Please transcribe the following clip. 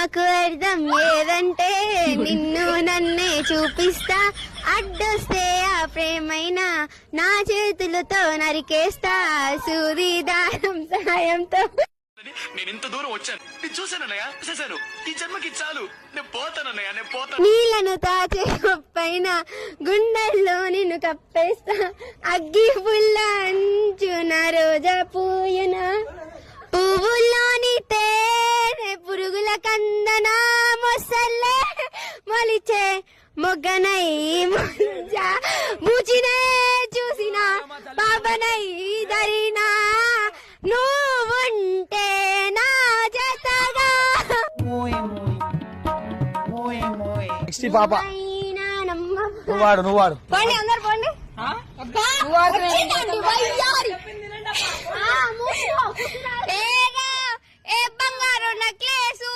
నాకు అర్థం ఏదంటే నిన్ను నన్నే చూపిస్తా, అడ్డొస్తే ఆ ప్రేమైనా నా చేతులతో నరికేస్తా, సూది దారం సాయంతో. నేను ఇంత దూరం వచ్చాను, నేను చూశానన్నయ్య, చూశాను. ఈ జన్మకి చాలు, నేను పోతానన్నయ్య, నేను పోతాను. నీళ్లను తాచే పైన గుండెల్లో నిన్ను కప్పేస్తా, అగ్గి పుల్ల అంచున రోజా పూయన, పువ్వుల్లోని తేనె పురుగుల కందన, మొసల్లే మొలిచే మొగ్గనై మూచినే చూసిన పాపనై ధరినా, నువ్వుంటే నా జతగా. పాప నువ్వు వాడు పోండి, అందరు పోండి. ఏ బంగారు నెక్లెస్